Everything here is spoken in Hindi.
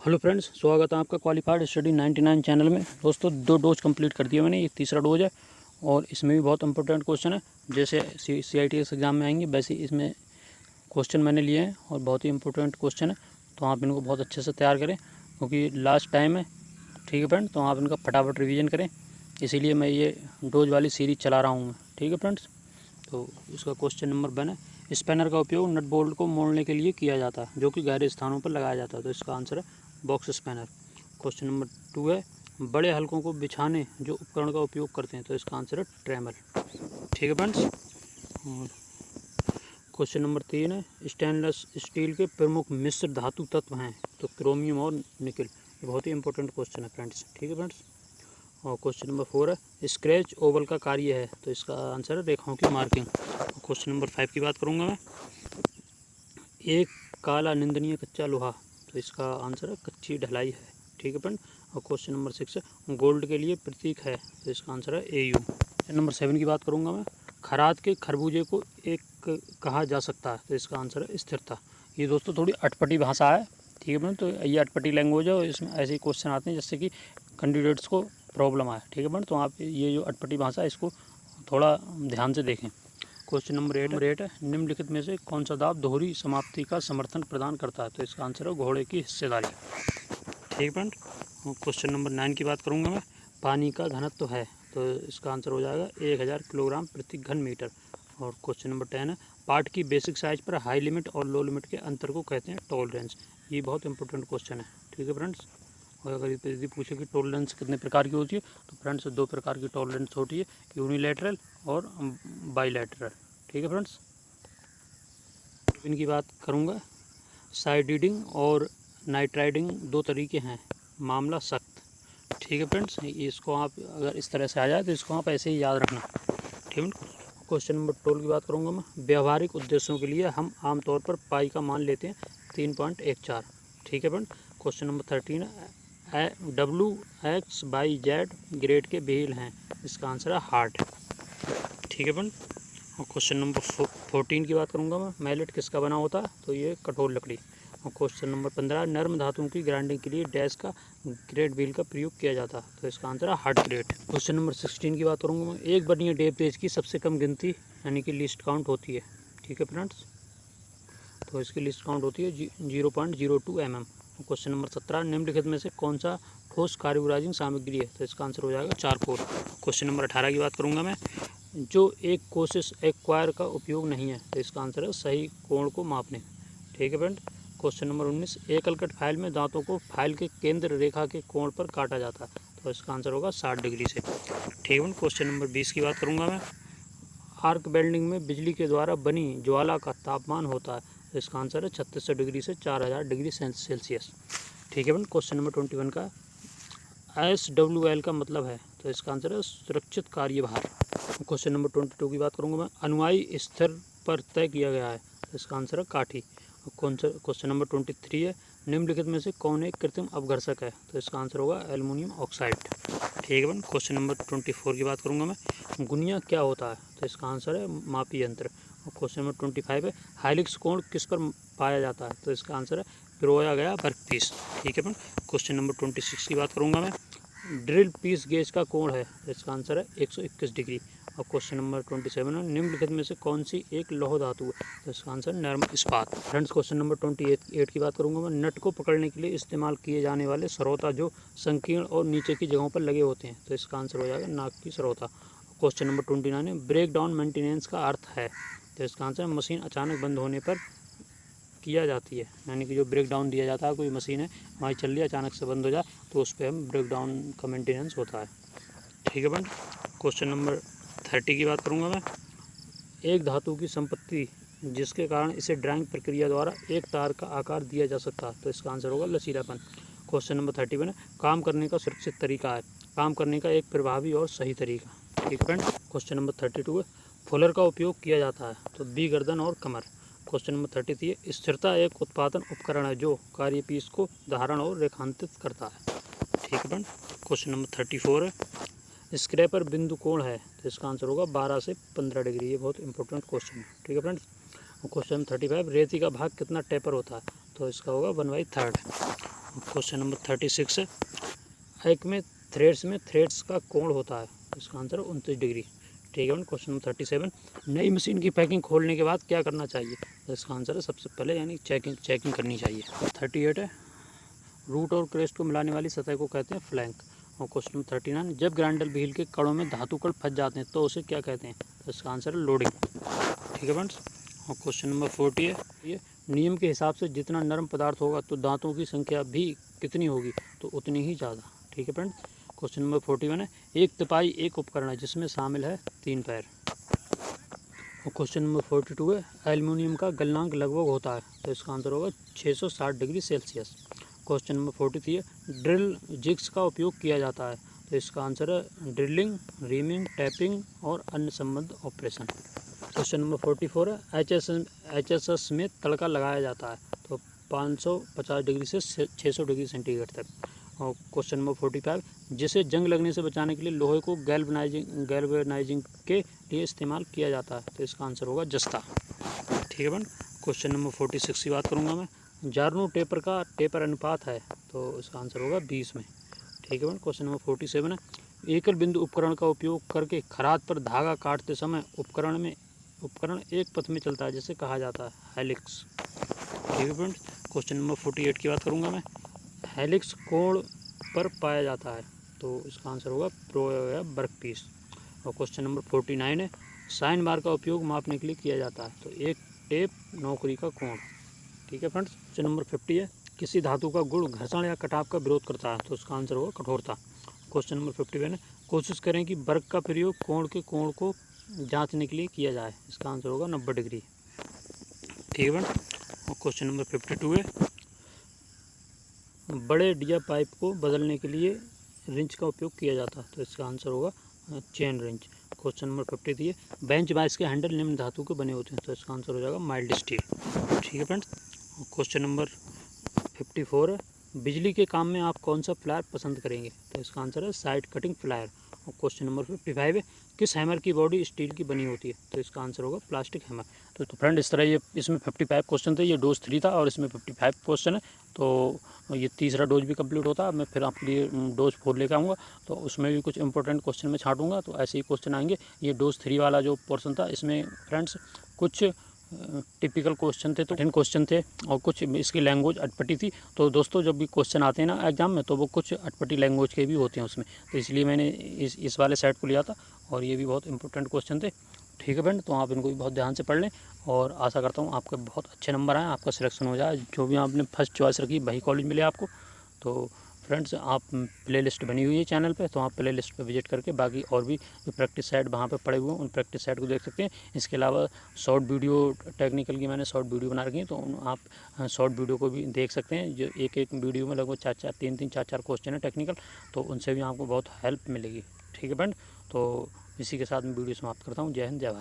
हेलो फ्रेंड्स, स्वागत है आपका क्वालिफाइड स्टडी 99 चैनल में। दोस्तों 2 डोज कंप्लीट कर दिया मैंने, ये तीसरा डोज है और इसमें भी बहुत इंपॉर्टेंट क्वेश्चन है। जैसे CITS एग्ज़ाम में आएंगे वैसे इसमें क्वेश्चन मैंने लिए हैं और बहुत ही इंपॉर्टेंट क्वेश्चन है, तो आप इनको बहुत अच्छे से तैयार करें क्योंकि लास्ट टाइम है। ठीक है फ्रेंड, तो आप इनका फटाफट रिवीजन करें, इसीलिए मैं ये डोज वाली सीरीज चला रहा हूँ। ठीक है फ्रेंड्स, तो इसका क्वेश्चन नंबर 1 है, स्पैनर का उपयोग नट बोल्ट को मोड़ने के लिए किया जाता है जो कि गहरे स्थानों पर लगाया जाता है। तो इसका आंसर है बॉक्स स्पैनर। क्वेश्चन नंबर 2 है, बड़े हल्कों को बिछाने जो उपकरण का उपयोग करते हैं। तो इसका आंसर है ट्रेमल। ठीक है फ्रेंड्स। और क्वेश्चन नंबर 3 है, स्टेनलेस स्टील के प्रमुख मिश्र धातु तत्व हैं। तो क्रोमियम और निकल। ये बहुत ही इंपॉर्टेंट क्वेश्चन है फ्रेंड्स। ठीक है फ्रेंड्स। और क्वेश्चन नंबर 4 है, स्क्रैच ओवल का कार्य है। तो इसका आंसर है रेखाओं की मार्किंग। क्वेश्चन नंबर 5 की बात करूंगा मैं, एक काला निंदनीय कच्चा लोहा। तो इसका आंसर है कच्ची ढलाई है। ठीक है फ्रेंड। और क्वेश्चन नंबर 6 है, गोल्ड के लिए प्रतीक है। तो इसका आंसर है AU। नंबर 7 की बात करूंगा मैं, खराद के खरबूजे को एक कहा जा सकता है। तो इसका आंसर है स्थिरता। ये दोस्तों थोड़ी अटपटी भाषा है। ठीक है फ्रेंड, तो ये अटपटी लैंग्वेज है और इसमें ऐसे क्वेश्चन आते हैं जिससे कि कैंडिडेट्स को प्रॉब्लम आए। ठीक है फ्रेंड, तो आप ये जो अटपटी भाषा है इसको थोड़ा ध्यान से देखें। क्वेश्चन नंबर 8 है, निम्नलिखित में से कौन सा दाव दोहरी समाप्ति का समर्थन प्रदान करता है। तो इसका आंसर है घोड़े की हिस्सेदारी। ठीक है फ्रेंड। क्वेश्चन नंबर 9 की बात करूंगा मैं, पानी का घनत्व है। तो इसका आंसर हो जाएगा 1000 किलोग्राम प्रति घन मीटर। और क्वेश्चन नंबर 10 है, पार्ट की बेसिक साइज पर हाई लिमिट और लो लिमिट के अंतर को कहते हैं टॉलरेंस। ये बहुत इंपॉर्टेंट क्वेश्चन है। ठीक है फ्रेंड्स। और अगर यदि पूछे कि टॉलरेंस कितने प्रकार की होती है, तो फ्रेंड्स 2 प्रकार की टॉलरेंस होती है, यूनिलैटरल और बाईलैटरल। ठीक है फ्रेंड्स। इनकी बात करूँगा, साइडिंग और नाइट्राइडिंग 2 तरीके हैं, मामला सख्त। ठीक है फ्रेंड्स, इसको आप अगर इस तरह से आ जाए तो इसको आप ऐसे ही याद रखना। ठीक है। क्वेश्चन नंबर 12 की बात करूँगा मैं, व्यावहारिक उद्देश्यों के लिए हम आमतौर पर पाई का मान लेते हैं 3.14। ठीक है फ्रेंड। क्वेश्चन नंबर 13 है, WX/Z ग्रेड के व्हील हैं। इसका आंसर है हार्ड। ठीक है फ्रेंड। और क्वेश्चन नंबर 14 की बात करूंगा मैं, मैलेट किसका बना होता है। तो ये कठोर लकड़ी। और क्वेश्चन नंबर 15, नर्म धातुओं की ग्राइंडिंग के लिए डैश का ग्रेड व्हील का प्रयोग किया जाता है। तो इसका आंसर है हार्ड ग्रेड। क्वेश्चन नंबर 16 की बात करूंगा मैं, एक वर्नियर डेप्थ गेज की सबसे कम गिनती यानी कि लिस्ट काउंट होती है। ठीक है फ्रेंड्स, तो इसकी लिस्ट काउंट होती है 0.02 mm। क्वेश्चन नंबर 17, निम्नलिखित में से कौन सा ठोस कार्बोराइजिंग सामग्री है। तो इसका आंसर हो जाएगा चारकोल। क्वेश्चन नंबर 18 की बात करूंगा मैं, जो एक कोशिश एक्वायर का उपयोग नहीं है। तो इसका आंसर है सही कोण को मापने। ठीक है फ्रेंड। क्वेश्चन नंबर 19, एकल कट फाइल में दांतों को फाइल के केंद्र रेखा के कोण पर काटा जाता है। तो इसका आंसर होगा 60 डिग्री से। ठीक है। क्वेश्चन नंबर 20 की बात करूंगा मैं, आर्क वेल्डिंग में बिजली के द्वारा बनी ज्वाला का तापमान होता है। तो इसका आंसर है 3600 डिग्री से 4000 डिग्री सेल्सियस। ठीक है फ्रेंड। क्वेश्चन नंबर 21 का SWL का मतलब है। तो इसका आंसर है सुरक्षित कार्यभार। क्वेश्चन नंबर 22 की बात करूंगा मैं, अनुयायी स्तर पर तय किया गया है। तो इसका आंसर है काठी। क्वेश्चन नंबर 23 है, निम्नलिखित में से कौन एक कृत्रिम अपघर्षक है। तो इसका आंसर होगा एल्युमिनियम ऑक्साइड। ठीक है। क्वेश्चन नंबर 24 की बात करूंगा मैं, गुनिया क्या होता है। तो इसका आंसर है मापी यंत्र। और क्वेश्चन नंबर 25 है, हाइलिक्स कोण किस पर पाया जाता है। तो इसका आंसर है पिरोया गया वर्कपीस। ठीक है। क्वेश्चन नंबर 26 की बात करूंगा मैं, ड्रिल पीस गेज का कोण है। तो इसका आंसर है 121 डिग्री। और क्वेश्चन नंबर 27 है, निम्नलिखित में से कौन सी एक लौह धातु है। तो इसका आंसर नर्म इस्पात। फ्रेंड्स, क्वेश्चन नंबर 28 की बात करूंगा मैं, नट को पकड़ने के लिए इस्तेमाल किए जाने वाले सरौता जो संकीर्ण और नीचे की जगहों पर लगे होते हैं। तो इसका आंसर हो जाएगा नाक की सरौता। क्वेश्चन नंबर 29 है, ब्रेक डाउन मेंटेनेंस का अर्थ है। तो इसका आंसर मशीन अचानक बंद होने पर किया जाती है, यानी कि जो ब्रेक डाउन दिया जाता है, कोई मशीन है हमारी चल रही है अचानक से बंद हो जाए तो उस पर हम ब्रेक डाउन का मेंटेनेंस होता है। ठीक है फ्रेंड। क्वेश्चन नंबर 30 की बात करूंगा मैं, एक धातु की संपत्ति जिसके कारण इसे ड्राइंग प्रक्रिया द्वारा एक तार का आकार दिया जा सकता है। तो इसका आंसर होगा लचीलापन। क्वेश्चन नंबर 31 है, काम करने का सुरक्षित तरीका है, काम करने का एक प्रभावी और सही तरीका। ठीक है फ्रेंड। क्वेश्चन नंबर 32 है, फुलर का उपयोग किया जाता है। तो बी गर्दन और कमर। क्वेश्चन नंबर 33 है, स्थिरता एक उत्पादन उपकरण है जो कार्यपीस को धारण और रेखांकित करता है। ठीक है फ्रेंड। क्वेश्चन नंबर 34 है, स्क्रैपर बिंदु कोण है। तो इसका आंसर होगा 12 से 15 डिग्री। ये बहुत इंपॉर्टेंट क्वेश्चन है। ठीक है फ्रेंड्स। क्वेश्चन नंबर 35, रेती का भाग कितना टेपर होता है। तो इसका होगा 1/3। क्वेश्चन नंबर 36 है, एक में थ्रेड्स का कोण होता है, इसका आंसर है 29 डिग्री। ठीक है। क्वेश्चन नंबर 37, नई मशीन की पैकिंग खोलने के बाद क्या करना चाहिए, तो इसका आंसर है सबसे पहले यानी चेकिंग करनी चाहिए। 38 है, रूट और क्रेस्ट को मिलाने वाली सतह को कहते हैं फ्लैंक। और क्वेश्चन नंबर 39, जब ग्राइंडर व्हील के कड़ों में धातु कण फंस जाते हैं तो उसे क्या कहते हैं, तो इसका आंसर है लोडिंग। ठीक है फ्रेंड्स। और क्वेश्चन नंबर 40 है, ये नियम के हिसाब से जितना नरम पदार्थ होगा तो दांतों की संख्या भी कितनी होगी, तो उतनी ही ज़्यादा। ठीक है फ्रेंड्स। क्वेश्चन नंबर 41 है, एक तिपाई एक उपकरण है जिसमें शामिल है 3 पैर। और क्वेश्चन नंबर 42 है, एल्युमिनियम का गलनांक लगभग होता है, तो इसका आंसर होगा 660 डिग्री सेल्सियस। क्वेश्चन नंबर 43 है, ड्रिल जिग्स का उपयोग किया जाता है, तो इसका आंसर है ड्रिलिंग, रीमिंग, टैपिंग और अन्य संबद्ध ऑपरेशन। क्वेश्चन नंबर 44 है, HSS में तड़का लगाया जाता है, तो 550 डिग्री से 600 डिग्री सेंटीग्रेड तक। और क्वेश्चन नंबर 45, जिसे जंग लगने से बचाने के लिए लोहे को गैल्वेनाइजिंग के लिए इस्तेमाल किया जाता है, तो इसका आंसर होगा जस्ता। ठीक है बन। क्वेश्चन नंबर 46 की बात करूंगा मैं, जार्नो टेपर का टेपर अनुपात है, तो इसका आंसर होगा 20 में। ठीक है बन। क्वेश्चन नंबर 47 है, एकल बिंदु उपकरण का उपयोग करके खराद पर धागा काटते समय उपकरण एक पथ में चलता है जिसे कहा जाता है हेलिक्स। ठीक है फ्रेंड्स। क्वेश्चन नंबर 48 की बात करूंगा मैं, हेलिक्स कोण पर पाया जाता है, तो इसका आंसर होगा प्रो या वर्कपीस। और क्वेश्चन नंबर 49 है, साइन बार का उपयोग मापने के लिए किया जाता है, तो एक टेप नौकरी का कोण। ठीक है फ्रेंड्स। क्वेश्चन नंबर 50 है, किसी धातु का गुण घर्षण या कटाव का विरोध करता है, तो इसका आंसर होगा कठोरता। क्वेश्चन नंबर 51 है, कोशिश करें कि वर्ग का प्रयोग कोण के कोण को जांचने के लिए किया जाए, इसका आंसर होगा 90 डिग्री। ठीक है फ्रेंड्स। और क्वेश्चन नंबर 52 है, बड़े डिया पाइप को बदलने के लिए रिंच का उपयोग किया जाता है, तो इसका आंसर होगा चेन रिंच। क्वेश्चन नंबर 53 है, बेंच बाइस के हैंडल निम्न धातु के बने होते हैं, तो इसका आंसर हो जाएगा माइल्ड स्टील। ठीक है फ्रेंड्स। क्वेश्चन नंबर 54 है, बिजली के काम में आप कौन सा फ्लायर पसंद करेंगे, तो इसका आंसर है साइड कटिंग फ्लायर। और क्वेश्चन नंबर 55 है, किस हैमर की बॉडी स्टील की बनी होती है, तो इसका आंसर होगा प्लास्टिक हैमर। तो फ्रेंड इस तरह ये इसमें 55 क्वेश्चन थे, ये डोज 3 था और इसमें 55 क्वेश्चन है, तो ये तीसरा डोज भी कंप्लीट होता है। मैं फिर आपके लिए डोज 4 लेकर आऊँगा, तो उसमें भी कुछ इंपॉर्टेंट क्वेश्चन मैं छाँटूँगा, तो ऐसे ही क्वेश्चन आएंगे। ये डोज 3 वाला जो पोर्सन था इसमें फ्रेंड्स कुछ टिपिकल क्वेश्चन थे, तो 10 क्वेश्चन थे और कुछ इसकी लैंग्वेज अटपटी थी। तो दोस्तों जब भी क्वेश्चन आते हैं ना एग्जाम में, तो वो कुछ अटपटी लैंग्वेज के भी होते हैं उसमें, तो इसलिए मैंने इस वाले सेट को लिया था और ये भी बहुत इंपॉर्टेंट क्वेश्चन थे। ठीक है फ्रेंड, तो आप इनको भी बहुत ध्यान से पढ़ लें और आशा करता हूँ आपके बहुत अच्छे नंबर आएँ, आपका सिलेक्शन हो जाए, जो भी आपने फर्स्ट चॉइस रखी वही कॉलेज मिले आपको। तो फ्रेंड्स आप प्लेलिस्ट बनी हुई है चैनल पे, तो आप प्लेलिस्ट पे विजिट करके बाकी और भी जो प्रैक्टिस सेट वहाँ पे पड़े हुए हैं उन प्रैक्टिस सेट को देख सकते हैं। इसके अलावा शॉर्ट वीडियो टेक्निकल की मैंने शॉर्ट वीडियो बना रखी है, तो आप शॉर्ट वीडियो को भी देख सकते हैं, जो एक वीडियो में लगभग 4 क्वेश्चन है टेक्निकल, तो उनसे भी आपको बहुत हेल्प मिलेगी। ठीक है फ्रेंड, तो इसी के साथ मैं वीडियो समाप्त करता हूँ। जय हिंद, जय भारत।